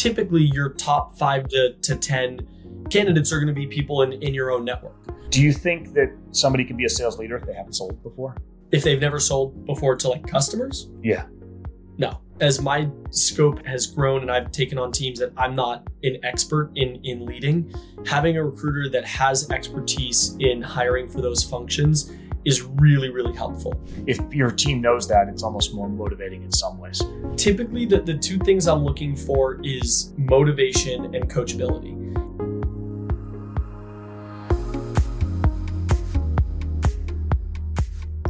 typically your top 5 to 10 candidates are going to be people in your own network. Do you think that somebody can be a sales leader if they haven't sold before? If they've never sold before to like customers? Yeah. No. As my scope has grown and I've taken on teams that I'm not an expert in leading, having a recruiter that has expertise in hiring for those functions is really, really helpful. If your team knows that, it's almost more motivating in some ways. Typically, the 2 things I'm looking for is motivation and coachability.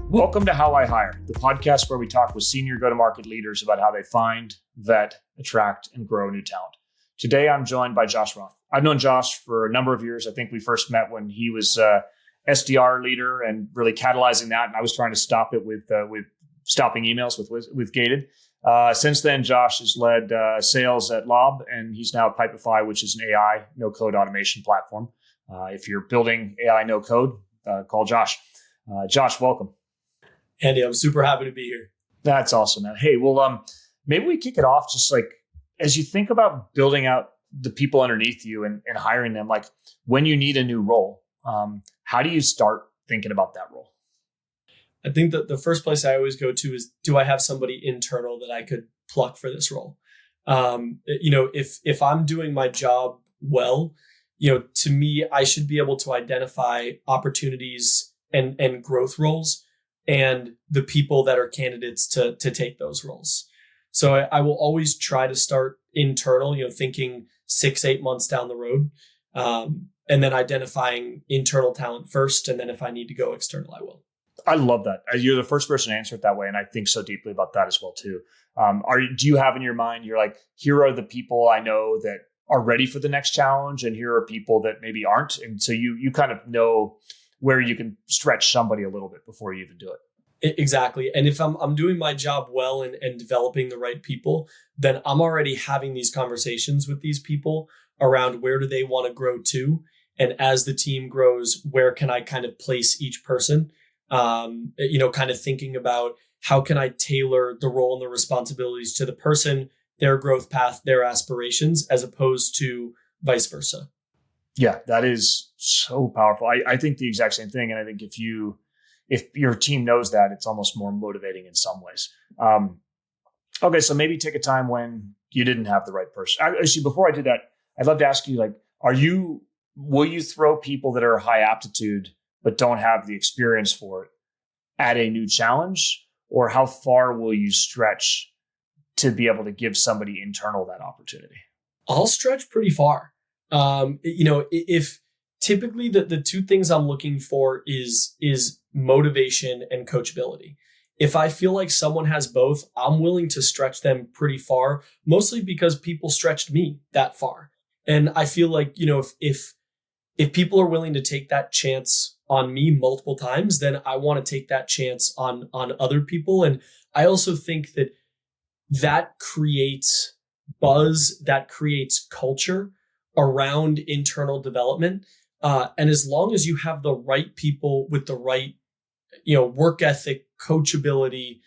Welcome to How I Hire, the podcast where we talk with senior go-to-market leaders about how they find, vet, attract, and grow new talent. Today, I'm joined by Josh Roth. I've known Josh for a number of years. I think we first met when he was SDR leader and really catalyzing that. And I was trying to stop it with stopping emails with Gated. Since then, Josh has led sales at Lob, and he's now at Pipefy, which is an AI no-code automation platform. If you're building AI no-code, call Josh. Josh, welcome. Andy, I'm super happy to be here. That's awesome, man. Hey, well, maybe we kick it off just like as you think about building out the people underneath you and hiring them, like when you need a new role, how do you start thinking about that role? I think that the first place I always go to is, do I have somebody internal that I could pluck for this role? If I'm doing my job well, to me, I should be able to identify opportunities and growth roles and the people that are candidates to take those roles. So I will always try to start internal, thinking 6-8 months down the road, and then identifying internal talent first. And then if I need to go external, I will. I love that. You're the first person to answer it that way. And I think so deeply about that as well, too. Do you have in your mind, you're like, here are the people I know that are ready for the next challenge, and here are people that maybe aren't. And so you kind of know where you can stretch somebody a little bit before you even do it. Exactly. And if I'm doing my job well and developing the right people, then I'm already having these conversations with these people around where do they want to grow to. And as the team grows, where can I kind of place each person? Kind of thinking about how can I tailor the role and the responsibilities to the person, their growth path, their aspirations, as opposed to vice versa. Yeah, that is so powerful. I think the exact same thing. And I think if your team knows that, it's almost more motivating in some ways. Okay, so maybe take a time when you didn't have the right person. Actually, before I do that, I'd love to ask you, like, will you throw people that are high aptitude but don't have the experience for it at a new challenge? Or how far will you stretch to be able to give somebody internal that opportunity? I'll stretch pretty far. If typically the 2 things I'm looking for is motivation and coachability. If I feel like someone has both, I'm willing to stretch them pretty far, mostly because people stretched me that far. And I feel like, if people are willing to take that chance on me multiple times, then I want to take that chance on other people. And I also think that creates buzz, that creates culture around internal development. And as long as you have the right people with the right, work ethic, coachability,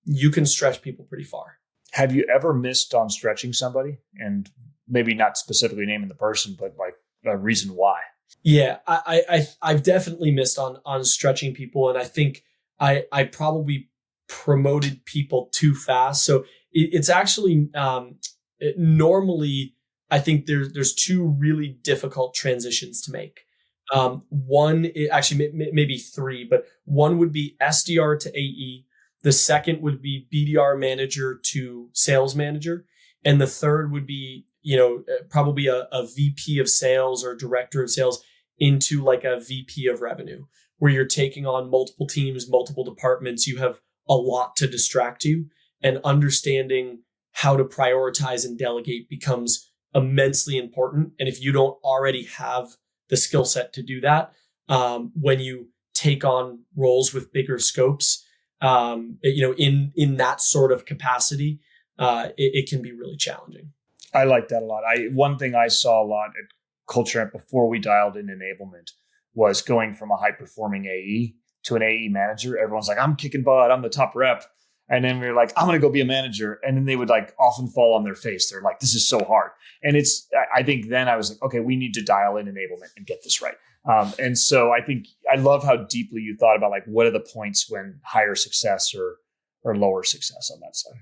you can stretch people pretty far. Have you ever missed on stretching somebody? And maybe not specifically naming the person, but like a reason why? Yeah, I've definitely missed on stretching people. And I think I probably promoted people too fast. So it's actually normally, I think there's 2 really difficult transitions to make. One, actually maybe 3, but one would be SDR to AE. The second would be BDR manager to sales manager. And the third would be, probably a VP of sales or director of sales into like a VP of revenue, where you're taking on multiple teams, multiple departments. You have a lot to distract you, and understanding how to prioritize and delegate becomes immensely important. And if you don't already have the skill set to do that, when you take on roles with bigger scopes, in that sort of capacity, it can be really challenging. I like that a lot. One thing I saw a lot at Culture Amp before we dialed in enablement was going from a high performing AE to an AE manager. Everyone's like, I'm kicking butt, I'm the top rep. And then we were like, I'm going to go be a manager. And then they would like often fall on their face. They're like, this is so hard. And I think then I was like, okay, we need to dial in enablement and get this right. And so I think I love how deeply you thought about like, what are the points when higher success or lower success on that side?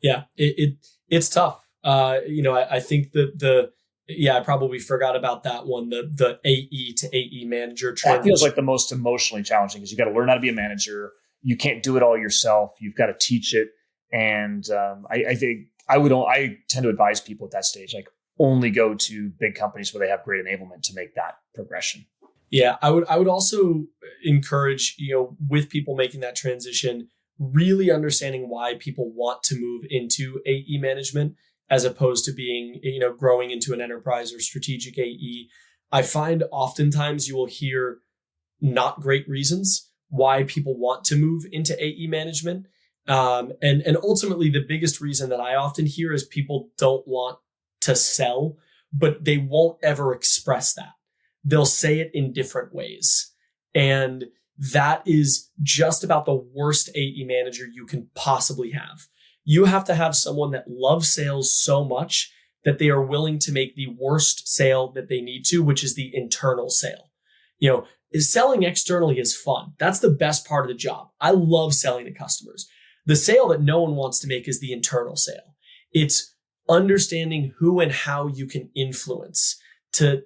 Yeah, it's tough. I think I probably forgot about that one. The AE to AE manager transition. That feels like the most emotionally challenging because you got to learn how to be a manager. You can't do it all yourself. You've got to teach it. And I think I tend to advise people at that stage, like only go to big companies where they have great enablement to make that progression. Yeah, I would also encourage, with people making that transition, really understanding why people want to move into AE management as opposed to being, growing into an enterprise or strategic AE. I find oftentimes you will hear not great reasons why people want to move into AE management. And ultimately, the biggest reason that I often hear is people don't want to sell, but they won't ever express that. They'll say it in different ways. And that is just about the worst AE manager you can possibly have. You have to have someone that loves sales so much that they are willing to make the worst sale that they need to, which is the internal sale. Selling externally is fun. That's the best part of the job. I love selling to customers. The sale that no one wants to make is the internal sale. It's understanding who and how you can influence to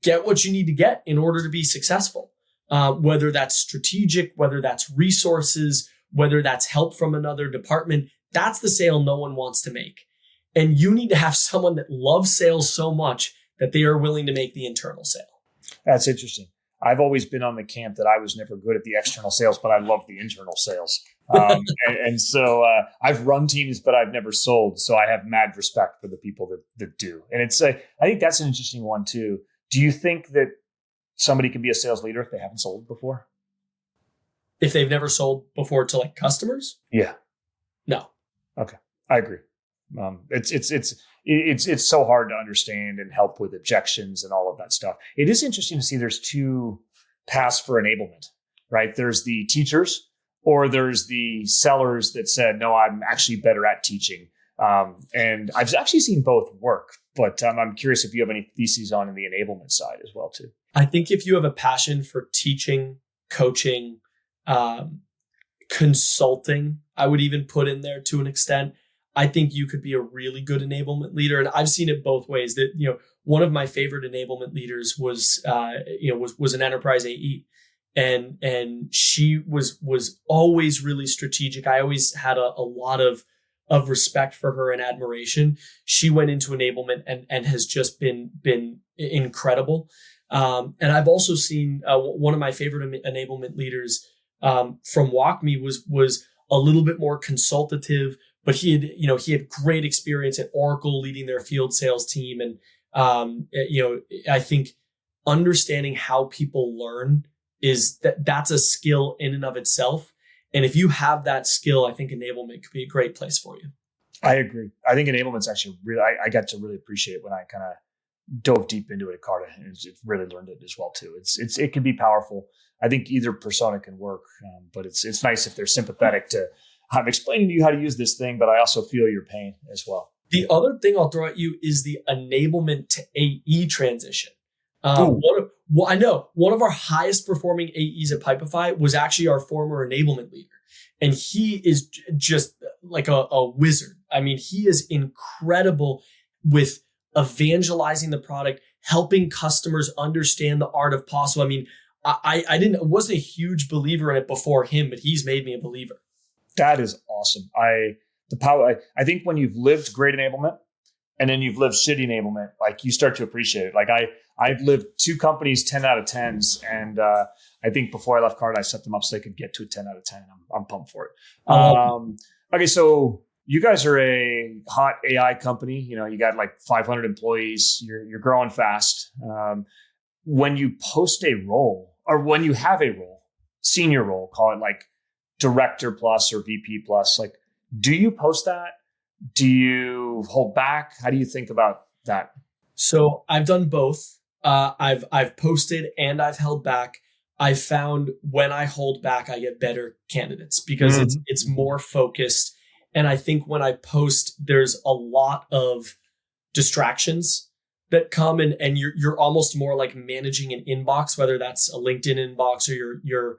get what you need to get in order to be successful. Whether that's strategic, whether that's resources, whether that's help from another department, that's the sale no one wants to make. And you need to have someone that loves sales so much that they are willing to make the internal sale. That's interesting. I've always been on the camp that I was never good at the external sales, but I love the internal sales. And so I've run teams, but I've never sold. So I have mad respect for the people that do. And I think that's an interesting one too. Do you think that somebody can be a sales leader if they haven't sold before? If they've never sold before to like customers? Yeah. No. Okay. I agree. It's so hard to understand and help with objections and all of that stuff. It is interesting to see there's two paths for enablement, right? There's the teachers or there's the sellers that said, no, I'm actually better at teaching. And I've actually seen both work, but I'm curious if you have any theses on the enablement side as well too. I think if you have a passion for teaching, coaching, consulting, I would even put in there to an extent, I think you could be a really good enablement leader. And I've seen it both ways. That, one of my favorite enablement leaders was an enterprise AE. And she was always really strategic. I always had a lot of respect for her and admiration. She went into enablement and has just been incredible. And I've also seen one of my favorite enablement leaders from WalkMe was a little bit more consultative, but he had great experience at Oracle leading their field sales team. And, I think understanding how people learn that's a skill in and of itself. And if you have that skill, I think enablement could be a great place for you. I agree. I think enablement's actually really, I got to really appreciate it when I kind of dove deep into it at Carta and really learned it as well too. It can be powerful. I think either persona can work, but it's nice if they're sympathetic to, I'm explaining to you how to use this thing, but I also feel your pain as well. The other thing I'll throw at you is the enablement to AE transition. I know one of our highest performing AEs at Pipefy was actually our former enablement leader. And he is just like a wizard. I mean, he is incredible with evangelizing the product, helping customers understand the art of possible. I mean, I wasn't a huge believer in it before him, but he's made me a believer. That is awesome. I think when you've lived great enablement and then you've lived shitty enablement, like you start to appreciate it. Like I've lived 2 companies 10 out of 10s. And I think before I left Carta, I set them up so they could get to a 10 out of 10. I'm pumped for it. Okay. So you guys are a hot AI company. You got like 500 employees. You're growing fast. When you post a role or when you have a role, senior role, call it like director plus or VP plus, like, do you post that? Do you hold back? How do you think about that? So I've done both. I've posted and I've held back. I found when I hold back, I get better candidates because it's more focused. And I think when I post, there's a lot of distractions that come and you're almost more like managing an inbox, whether that's a LinkedIn inbox or your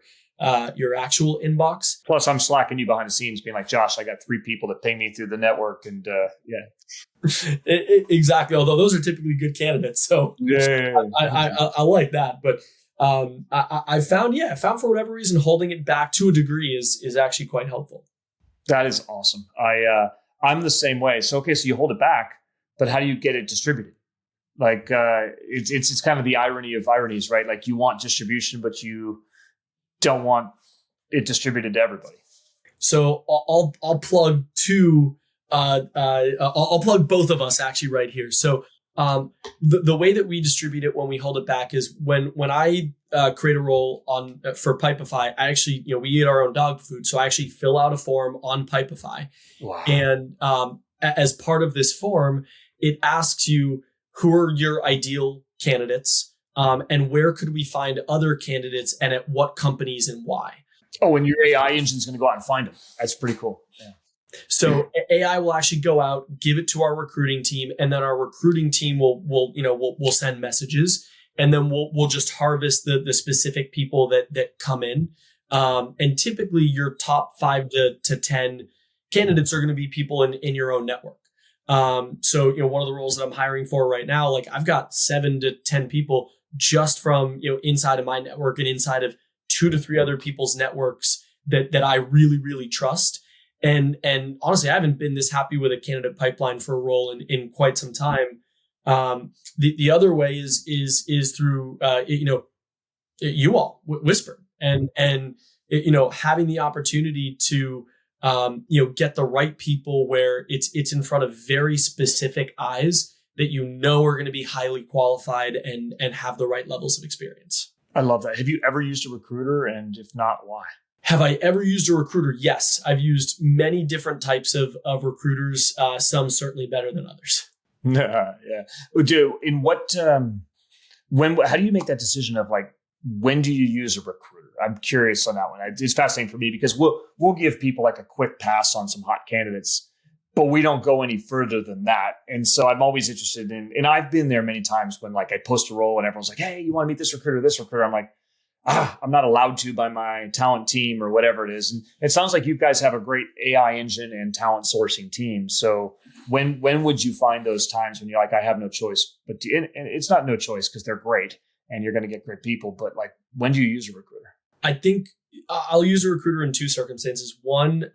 actual inbox. Plus, I'm slacking you behind the scenes, being like, Josh, I got 3 people that ping me through the network, and Exactly. Although those are typically good candidates, so I like that. But I found for whatever reason holding it back to a degree is actually quite helpful. That is awesome. I'm the same way. So so you hold it back, but how do you get it distributed? Like it's kind of the irony of ironies, right? Like you want distribution, but you don't want it distributed to everybody. So I'll plug two. I'll plug both of us actually right here. So the way that we distribute it when we hold it back is when I create a role on for Pipefy, I actually, we eat our own dog food. So I actually fill out a form on Pipefy. Wow. And as part of this form, it asks you who are your ideal candidates and where could we find other candidates and at what companies and why. Oh, and your AI engine is going to go out and find them. That's pretty cool. Yeah. So AI will actually go out, give it to our recruiting team, and then our recruiting team will send messages, and then we'll just harvest the specific people that come in. And typically, your top 5 to 10 candidates are going to be people in your own network. So one of the roles that I'm hiring for right now, like I've got 7 to 10 people just from inside of my network and inside of 2 to 3 other people's networks that I really, really trust. And honestly, I haven't been this happy with a candidate pipeline for a role in quite some time. The other way is through you all Whisper and having the opportunity to get the right people where it's in front of very specific eyes that are going to be highly qualified and have the right levels of experience. I love that. Have you ever used a recruiter? And if not, why? Have I ever used a recruiter? Yes, I've used many different types of recruiters. Some certainly better than others. Yeah. How do you make that decision of like, when do you use a recruiter? I'm curious on that one. It's fascinating for me because we'll give people like a quick pass on some hot candidates, but we don't go any further than that. And so I'm always interested in, and I've been there many times when like I post a role and everyone's like, hey, you want to meet this recruiter, this recruiter? I'm like, I'm not allowed to by my talent team or whatever it is. And it sounds like you guys have a great AI engine and talent sourcing team. So when would you find those times when you're like, I have no choice? But and it's not no choice because they're great and you're going to get great people. But like, when do you use a recruiter? I think I'll use a recruiter in 2 circumstances. One,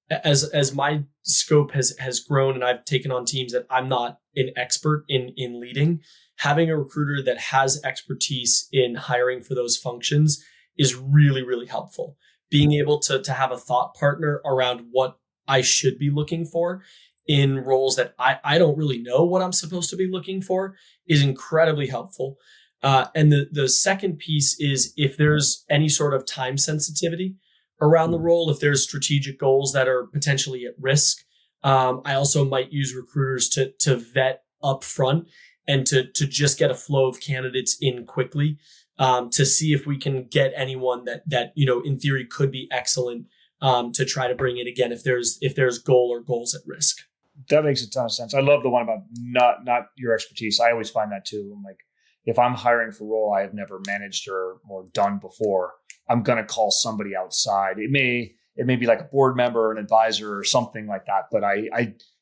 as my scope has grown and I've taken on teams that I'm not an expert in leading, having a recruiter that has expertise in hiring for those functions is really, really helpful. Being able to have a thought partner around what I should be looking for in roles that I don't really know what I'm supposed to be looking for is incredibly helpful. And the second piece is if there's any sort of time sensitivity around the role, if there's strategic goals that are potentially at risk, I also might use recruiters to vet upfront and to just get a flow of candidates in quickly to see if we can get anyone that in theory could be excellent to try to bring it again if there's goal or goals at risk. That makes a ton of sense. I love the one about not your expertise. I always find that too. I'm like, if I'm hiring for a role I have never managed or done before, I'm going to call somebody outside. It may be like a board member or an advisor or something like that. But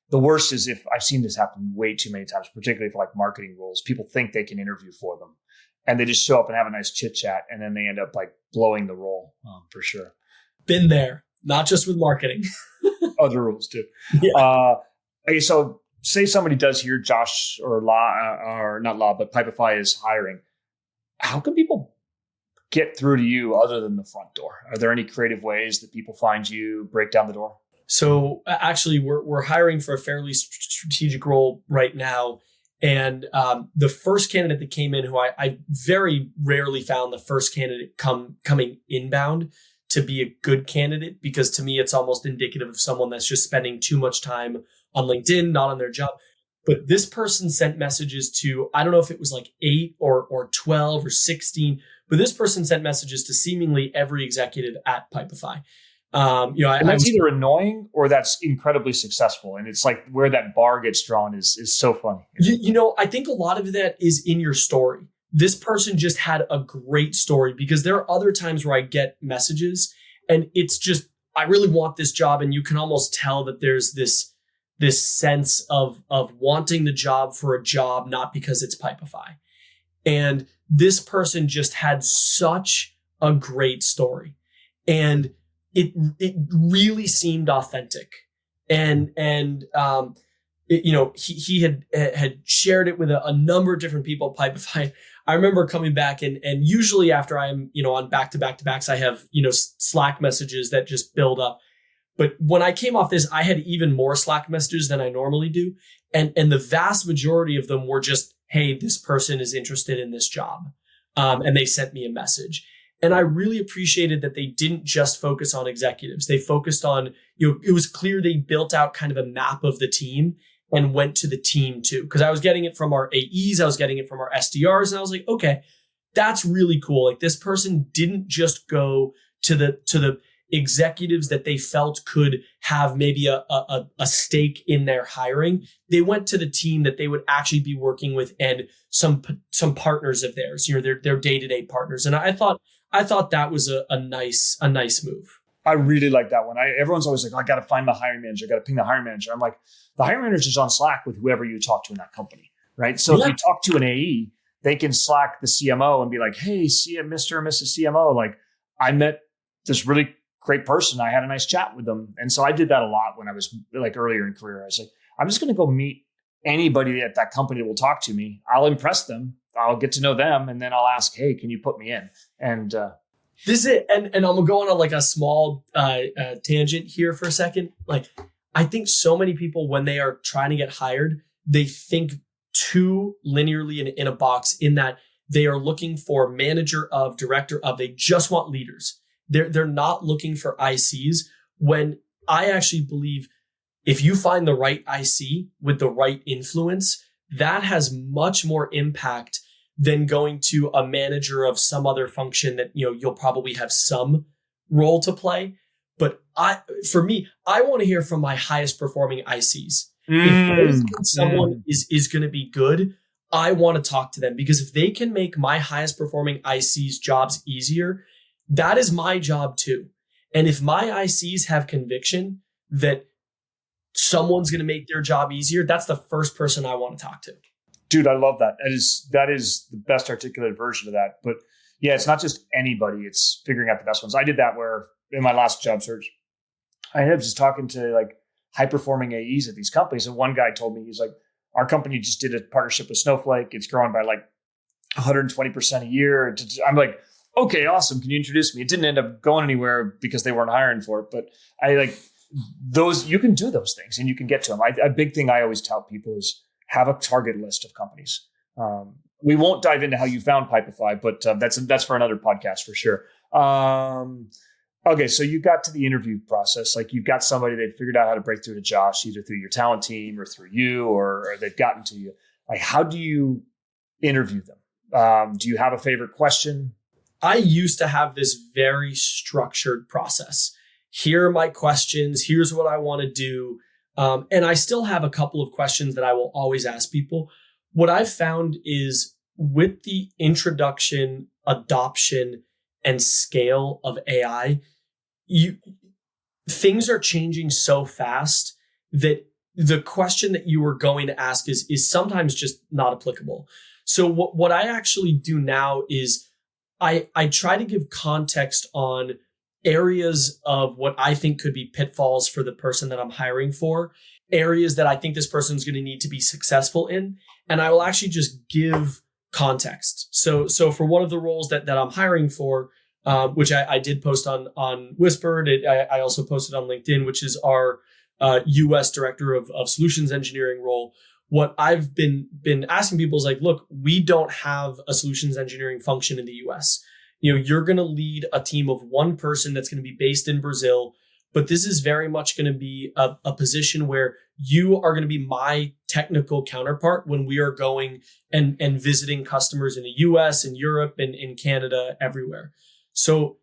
the worst is if I've seen this happen way too many times, particularly for like marketing roles. People think they can interview for them and they just show up and have a nice chit chat. And then they end up like blowing the role for sure. Been there, not just with marketing. Other roles too. Yeah. Okay, so say somebody does hear Josh or but Pipefy is hiring. How can people get through to you other than the front door? Are there any creative ways that people find you, break down the door? So actually, we're hiring for a fairly strategic role right now. And the first candidate that came in, who I very rarely found the first candidate coming inbound to be a good candidate, because to me, it's almost indicative of someone that's just spending too much time on LinkedIn, not on their job. But this person sent messages to, I don't know if it was like 8 or 12 or 16, but this person sent messages to seemingly every executive at Pipefy. And that's either annoying or that's incredibly successful. And it's like where that bar gets drawn is so funny. I think a lot of that is in your story. This person just had a great story, because there are other times where I get messages and it's just, I really want this job. And you can almost tell that there's this sense of wanting the job for a job, not because it's Pipefy. And this person just had such a great story. And it really seemed authentic. And he had shared it with a number of different people at Pipefy. I remember coming back and usually after I'm, on back-to-backs, I have, Slack messages that just build up. But when I came off this, I had even more Slack messages than I normally do. And the vast majority of them were just, hey, this person is interested in this job. And they sent me a message. And I really appreciated that they didn't just focus on executives. They focused on, it was clear they built out kind of a map of the team and went to the team too. Because I was getting it from our AEs, I was getting it from our SDRs, and I was like, okay, that's really cool. Like, this person didn't just go to the executives that they felt could have maybe a stake in their hiring. They went to the team that they would actually be working with and some partners of theirs, their day-to-day partners. And I thought that was a nice move. I really like that one. Everyone's always like, I got to find the hiring manager. I got to ping the hiring manager. I'm like, the hiring manager is on Slack with whoever you talk to in that company, right? So if you talk to an AE, they can Slack the CMO and be like, hey, Mr. or Mrs. CMO, like, I met this really great person. I had a nice chat with them. And so I did that a lot when I was like earlier in career. I was like, I'm just going to go meet anybody at that company that will talk to me. I'll impress them. I'll get to know them. And then I'll ask, hey, can you put me in? And this is it. And I'm going to go on like a small tangent here for a second. Like, I think so many people, when they are trying to get hired, they think too linearly in a box, in that they are looking for manager of, director of, they just want leaders. They're not looking for ICs, when I actually believe if you find the right IC with the right influence, that has much more impact than going to a manager of some other function that, you'll probably have some role to play. But for me, I want to hear from my highest performing ICs. If someone is going to be good, I want to talk to them, because if they can make my highest performing ICs' jobs easier, that is my job too. And if my ICs have conviction that someone's going to make their job easier, that's the first person I want to talk to. Dude, I love that. That is the best articulated version of that. But yeah, it's not just anybody. It's figuring out the best ones. I did that where in my last job search, I ended up just talking to like high-performing AEs at these companies. And one guy told me, he's like, our company just did a partnership with Snowflake. It's growing by like 120% a year. I'm like, okay, awesome. Can you introduce me? It didn't end up going anywhere because they weren't hiring for it. But I like those, you can do those things and you can get to them. A big thing I always tell people is have a target list of companies. We won't dive into how you found Pipefy, but that's for another podcast for sure. Okay, so you got to the interview process. Like, you've got somebody that figured out how to break through to Josh, either through your talent team or through you, or they've gotten to you. Like, how do you interview them? Do you have a favorite question? I used to have this very structured process. Here are my questions. Here's what I want to do. And I still have a couple of questions that I will always ask people. What I've found is, with the introduction, adoption, and scale of AI, things are changing so fast that the question that you were going to ask is sometimes just not applicable. So what I actually do now is I try to give context on areas of what I think could be pitfalls for the person that I'm hiring for, areas that I think this person's going to need to be successful in. And I will actually just give context. So for one of the roles that I'm hiring for, which I did post on Whispered, I also posted on LinkedIn, which is our US Director of Solutions Engineering role. What I've been asking people is like, look, we don't have a solutions engineering function in the US. You're going to lead a team of one person that's going to be based in Brazil. but this is very much going to be a position where you are going to be my technical counterpart when we are going and visiting customers in the US and Europe and in Canada, everywhere. So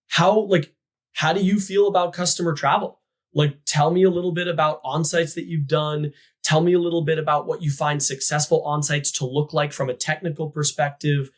how do you feel about customer travel? Like, tell me a little bit about on-sites that you've done. Tell me a little bit about what you find successful on-sites to look like from a technical perspective.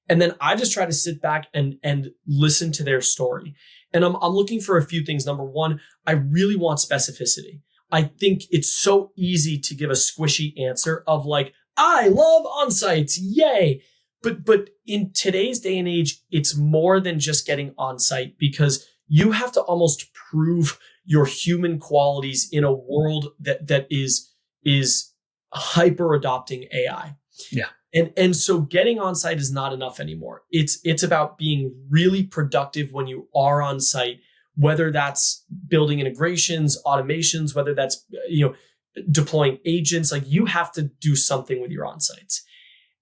And then I just try to sit back and listen to their story. And I'm looking for a few things. Number one, I really want specificity. I think it's so easy to give a squishy answer of like, I love on-sites, yay. But in today's day and age, it's more than just getting on-site, because you have to almost prove your human qualities in a world that is hyper adopting AI. Yeah. And so getting on site is not enough anymore. It's about being really productive when you are on site, whether that's building integrations, automations, whether that's deploying agents. Like, you have to do something with your on sites.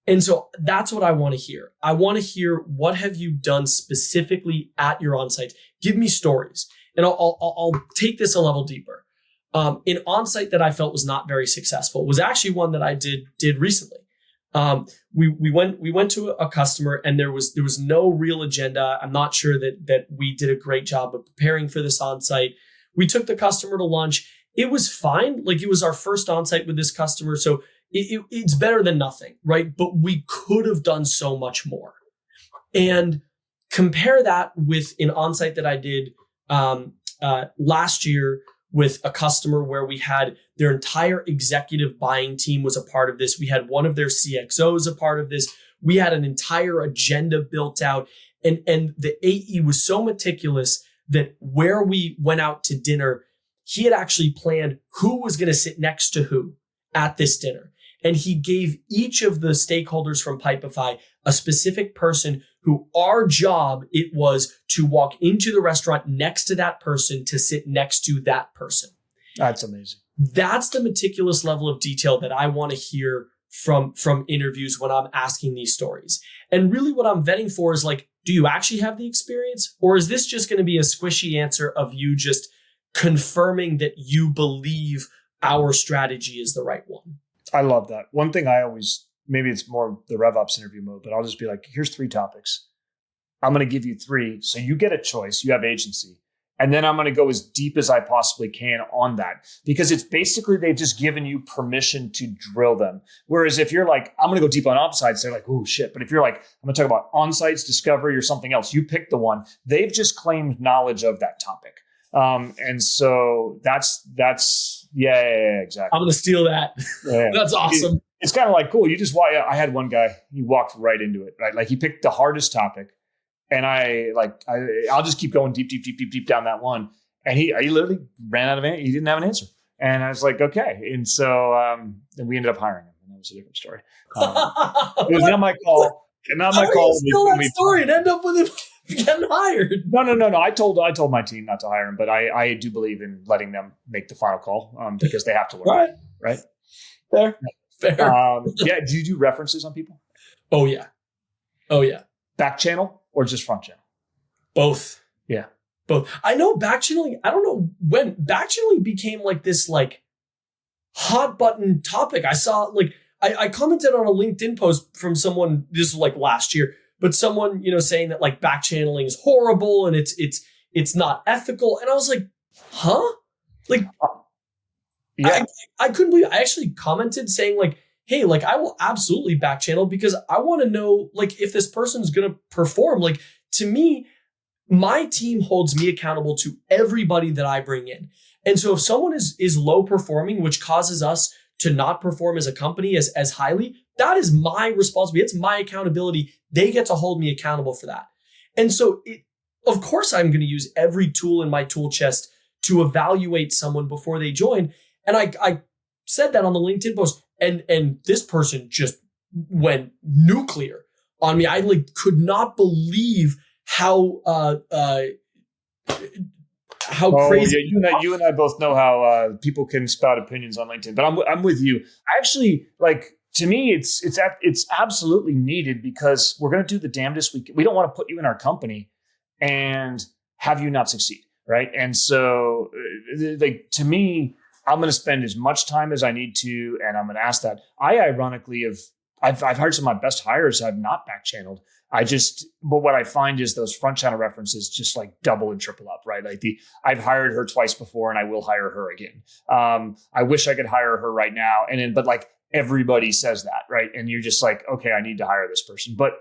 And so that's what I want to hear. I want to hear, what have you done specifically at your on sites? Give me stories, and I'll take this a level deeper. An on site that I felt was not very successful was actually one that I did recently. We went to a customer, and there was no real agenda. I'm not sure that we did a great job of preparing for this on-site. We took the customer to lunch. It was fine. Like, it was our first on-site with this customer. So it's better than nothing, right? But we could have done so much more. And compare that with an on-site that I did last year with a customer where we had their entire executive buying team was a part of this. We had one of their CXOs a part of this. We had an entire agenda built out. And the AE was so meticulous that where we went out to dinner, he had actually planned who was going to sit next to who at this dinner. And he gave each of the stakeholders from Pipefy a specific person who our job it was to walk into the restaurant next to that person to sit next to that person. That's amazing. That's the meticulous level of detail that I want to hear from interviews when I'm asking these stories. And really what I'm vetting for is like, do you actually have the experience? Or is this just going to be a squishy answer of you just confirming that you believe our strategy is the right one? I love that. One thing I always, maybe it's more the RevOps interview mode, but I'll just be like, here's 3 topics. I'm going to give you 3. So you get a choice, you have agency. And then I'm going to go as deep as I possibly can on that, because it's basically, they've just given you permission to drill them. Whereas if you're like, I'm going to go deep on offsites, they're like, oh shit. But if you're like, I'm going to talk about on-sites, discovery, or something else, you pick the one. They've just claimed knowledge of that topic. And so that's yeah, exactly. I'm going to steal that. Yeah. That's awesome. It's kind of like, cool. You just, I had one guy, he walked right into it, right? Like, he picked the hardest topic, and I'll just keep going deep down that one. And he literally ran out of he didn't have an answer. And I was like, okay. And so, then we ended up hiring him, and that was a different story. It was not my call. Not my call. Steal that story and end up with him getting hired. No. I told my team not to hire him, but I do believe in letting them make the final call, because they have to learn. Right. Fair. Yeah. Do you do references on people? Oh yeah. Back channel or just front channel? Both. Yeah. Both. I know back channeling. I don't know when back channeling became like this hot button topic. I saw I commented on a LinkedIn post from someone. This was last year. But someone, saying that back channeling is horrible and it's not ethical. And I was like, huh? Yeah. I couldn't believe it. I actually commented saying hey, I will absolutely back channel because I want to know if this person's going to perform. To me, my team holds me accountable to everybody that I bring in. And so if someone is low performing, which causes us to not perform as a company as highly, that is my responsibility. It's my accountability. They get to hold me accountable for that. And so, of course, I'm going to use every tool in my tool chest to evaluate someone before they join. And I said that on the LinkedIn post, and this person just went nuclear on me. I could not believe how crazy. Yeah, you and I both know how people can spout opinions on LinkedIn, but I'm with you. I actually to me, it's absolutely needed, because we're going to do the damnedest we can. We don't want to put you in our company and have you not succeed. right? And so, like, to me, I'm going to spend as much time as I need to, and I'm going to ask that. I ironically I've hired some of my best hires. I've not back channeled. But what I find is those front channel references just like double and triple up, right? Like I've hired her twice before, and I will hire her again. I wish I could hire her right now, but like everybody says that, right? And you're just like, okay, I need to hire this person, but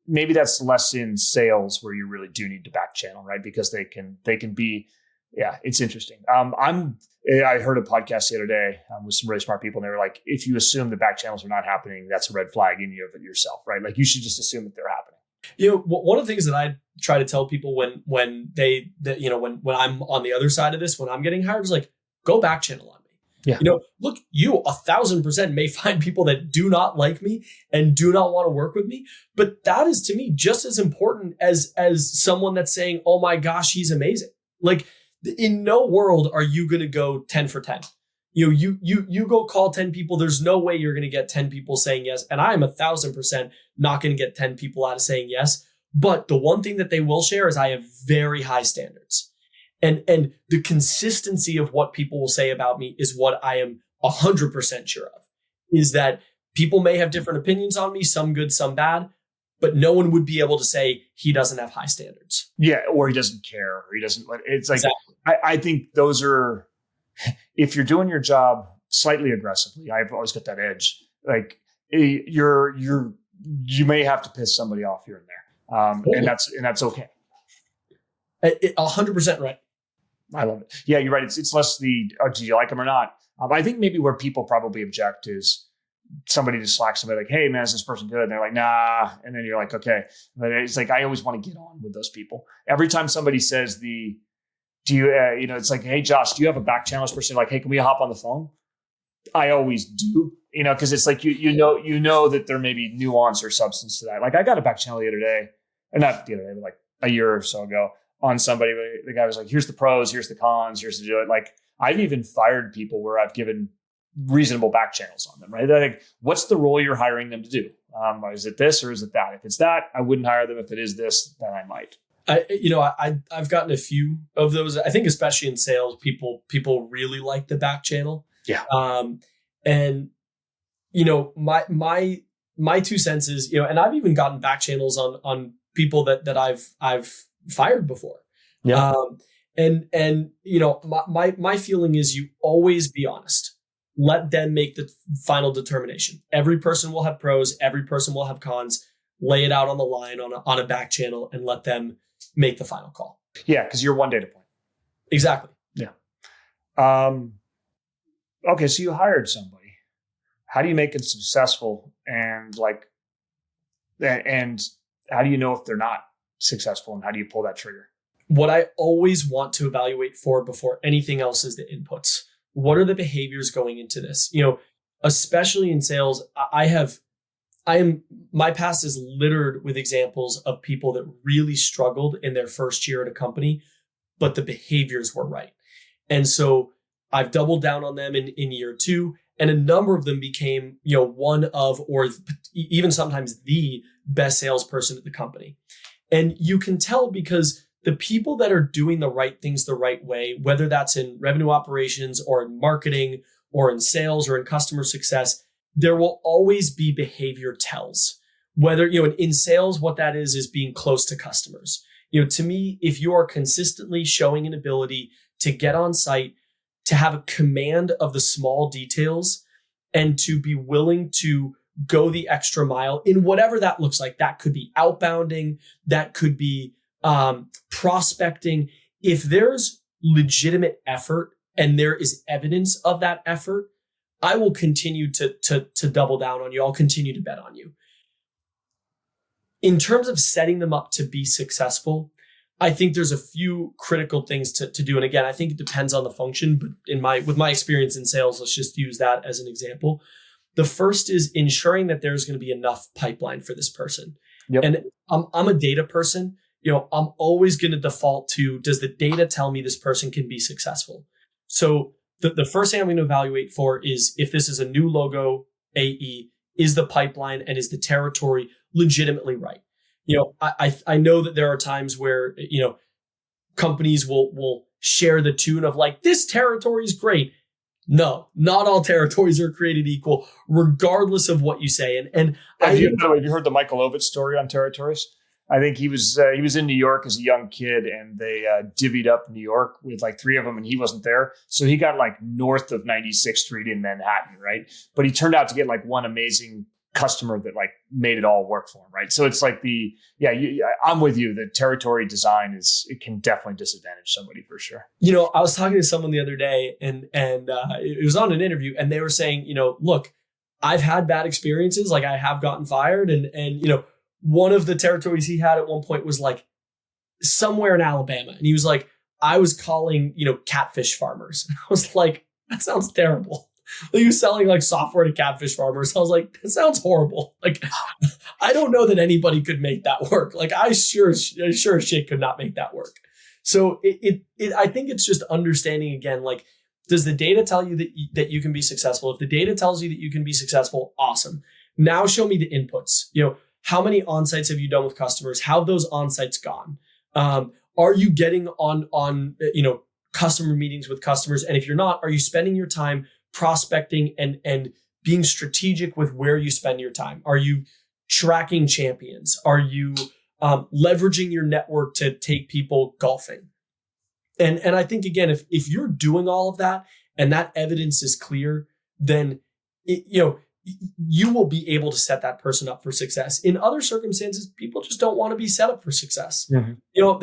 maybe that's less in sales where you really do need to back channel, right? Because they can be, yeah, it's interesting. I heard a podcast the other day with some really smart people, and they were like, if you assume the back channels are not happening, that's a red flag in you of it yourself, right? Like you should just assume that they're happening. One of the things that I try to tell people when I'm on the other side of this, when I'm getting hired, is like, go back channel on me. Yeah. Look, you 1,000% may find people that do not like me and do not want to work with me, but that is to me just as important as someone that's saying, oh my gosh, he's amazing. Like, in no world are you going to go 10 for 10. You go call 10 people. There's no way you're going to get 10 people saying yes. And I am 1,000% not going to get 10 people out of saying yes. But the one thing that they will share is I have very high standards. And the consistency of what people will say about me is what I am 100% sure of, is that people may have different opinions on me, some good, some bad, but no one would be able to say he doesn't have high standards. Yeah, or he doesn't care, or he doesn't. It's like, exactly. I think those are, if you're doing your job slightly aggressively, I've always got that edge. Like you may have to piss somebody off here and there, and that's okay. 100% right. I love it. Yeah, you're right. It's less the, do you like them or not? I think maybe where people probably object is somebody just slacks somebody like, hey man, is this person good? And they're like, nah. And then you're like, okay. But it's like, I always want to get on with those people. Every time somebody says it's like, hey Josh, do you have a back channel person? Like, hey, can we hop on the phone? I always do, cause it's like, you know that there may be nuance or substance to that. Like I got a back channel the other day, or not the other day, but like a year or so ago on somebody. The guy was like, here's the pros, here's the cons, here's the do it. Like I've even fired people where I've given reasonable back channels on them, right? Like, what's the role you're hiring them to do? Is it this or is it that? If it's that, I wouldn't hire them. If it is this, then I might. I've gotten a few of those. I think especially in sales, people really like the back channel. Yeah. And my 2 cents is, and I've even gotten back channels on people that I've fired before. Yeah. My feeling is you always be honest. Let them make the final determination. Every person will have pros. Every person will have cons. Lay it out on the line on a back channel and let them make the final call. Yeah, because you're one data point. Exactly. Yeah. Okay, so you hired somebody. How do you make it successful? And how do you know if they're not successful? And how do you pull that trigger? What I always want to evaluate for before anything else is the inputs. What are the behaviors going into this? Especially in sales, my past is littered with examples of people that really struggled in their first year at a company, but the behaviors were right. And so I've doubled down on them in year 2, and a number of them became, one of, or even sometimes the best salesperson at the company. And you can tell because the people that are doing the right things the right way, whether that's in revenue operations or in marketing or in sales or in customer success, there will always be behavior tells. Whether, in sales, what that is being close to customers. To me, if you are consistently showing an ability to get on site, to have a command of the small details, and to be willing to go the extra mile in whatever that looks like, that could be outbounding, that could be prospecting. If there's legitimate effort and there is evidence of that effort, I will continue to double down on you. I'll continue to bet on you. In terms of setting them up to be successful, I think there's a few critical things to do. And again, I think it depends on the function, but with my experience in sales, let's just use that as an example. The first is ensuring that there's going to be enough pipeline for this person. Yep. And I'm a data person. I'm always going to default to, does the data tell me this person can be successful? So the first thing I'm going to evaluate for is if this is a new logo AE, is the pipeline and is the territory legitimately right? I know that there are times where, companies will share the tune of like, this territory is great. No, not all territories are created equal, regardless of what you say. And have you heard the Michael Ovitz story on territories? I think he was in New York as a young kid, and they divvied up New York with like 3 of them, and he wasn't there. So he got like north of 96th Street in Manhattan, right? But he turned out to get like one amazing customer that like made it all work for him, right? So it's like I'm with you. The territory design it can definitely disadvantage somebody for sure. I was talking to someone the other day, and it was on an interview, and they were saying, look, I've had bad experiences, like I have gotten fired, and one of the territories he had at one point was like somewhere in Alabama. And he was like, I was calling, catfish farmers. I was like, that sounds terrible. He was selling like software to catfish farmers. I was like, that sounds horrible. Like, I don't know that anybody could make that work. Like, I sure as shit could not make that work. So I think it's just understanding again, like, does the data tell you that you can be successful? If the data tells you that you can be successful, awesome. Now show me the inputs. How many on-sites have you done with customers? How have those on-sites gone? Are you getting on customer meetings with customers? And if you're not, are you spending your time prospecting and being strategic with where you spend your time? Are you tracking champions? Are you leveraging your network to take people golfing? And I think, again, if you're doing all of that and that evidence is clear, then you will be able to set that person up for success. In other circumstances, people just don't want to be set up for success. Mm-hmm.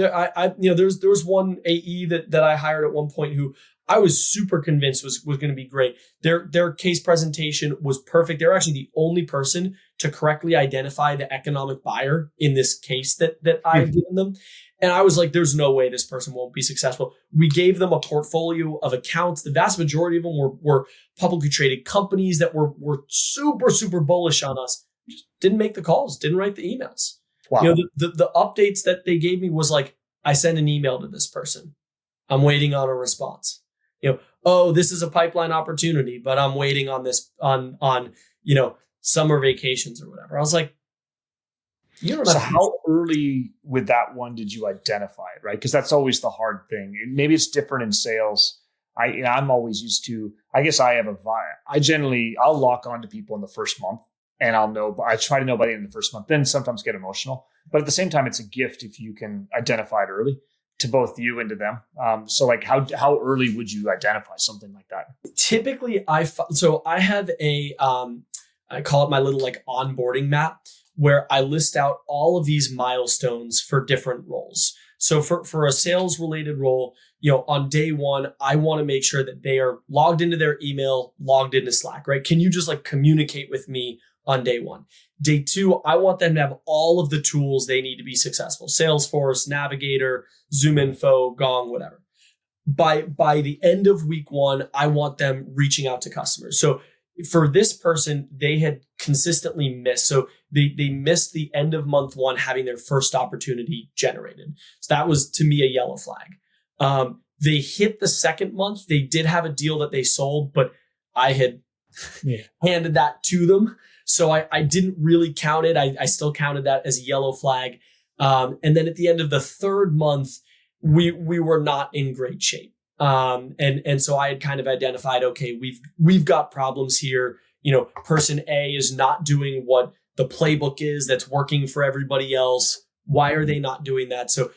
There was one AE that I hired at one point who I was super convinced was going to be great. Their case presentation was perfect. They're actually the only person to correctly identify the economic buyer in this case that I've given them. And I was like, there's no way this person won't be successful. We gave them a portfolio of accounts. The vast majority of them were publicly traded companies that were super, super bullish on us. Just didn't make the calls, didn't write the emails. Wow. The updates that they gave me was like, I sent an email to this person. I'm waiting on a response. This is a pipeline opportunity, but I'm waiting on this on summer vacations or whatever. I was like, so how early with that one did you identify it, right? Because that's always the hard thing. Maybe it's different in sales. I'm always used to, I guess I have I'll lock on to people in the first month, and I try to know by the end of the first month, then sometimes get emotional. But at the same time, it's a gift if you can identify it early to both you and to them. So like how early would you identify something like that? Typically, I have I call it my little like onboarding map, where I list out all of these milestones for different roles. So for a sales related role, on day one, I want to make sure that they are logged into their email, logged into Slack, right? Can you just like communicate with me on day one? Day two, I want them to have all of the tools they need to be successful. Salesforce, Navigator, ZoomInfo, Gong, whatever. By the end of week one, I want them reaching out to customers. So for this person, they had consistently missed. So they missed the end of month one having their first opportunity generated. So that was, to me, a yellow flag. They hit the second month. They did have a deal that they sold, but I had handed that to them. So I didn't really count it. I still counted that as a yellow flag. And then at the end of the third month, we were not in great shape. And so I had kind of identified, okay, we've got problems here. Person A is not doing what the playbook is that's working for everybody else. Why are they not doing that? So,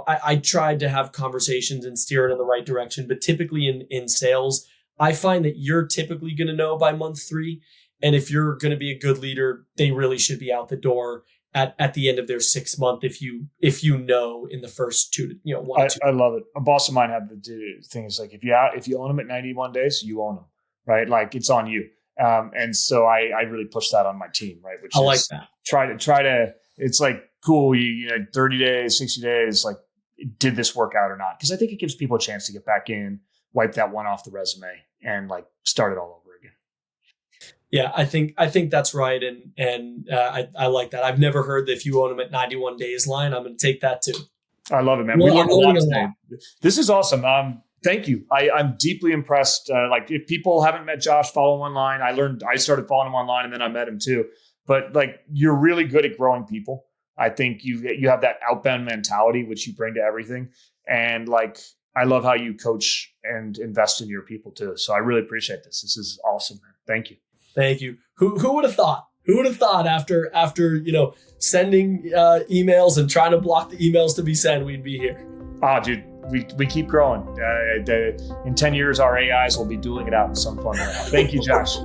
I tried to have conversations and steer it in the right direction, but typically in sales, I find that you're typically going to know by month 3. And if you're going to be a good leader, they really should be out the door at the end of their 6th month if you know in the first 1 to 2. I love it. A boss of mine had the thing is like if you own them at 91 days, you own them, right? Like it's on you. And so I really push that on my team, right? Which I like that. Try to. It's like cool. You 30 days, 60 days. Like, did this work out or not? Because I think it gives people a chance to get back in, wipe that one off the resume, and like start it all over again. Yeah, I think that's right, and I like that. I've never heard that if you own them at 91 days line. I'm going to take that too. I love it, man. We learned a lot today. This is awesome. Thank you. I'm deeply impressed. Like if people haven't met Josh, follow him online. I started following him online, and then I met him too. But like you're really good at growing people. I think you have that outbound mentality which you bring to everything, and like I love how you coach and invest in your people too. So I really appreciate this. This is awesome, man. Thank you. Thank you. Who would have thought? Who would have thought after sending emails and trying to block the emails to be sent, we'd be here? Ah, dude, we keep growing. In 10 years, our AIs will be dueling it out in some fun way. Thank you, Josh.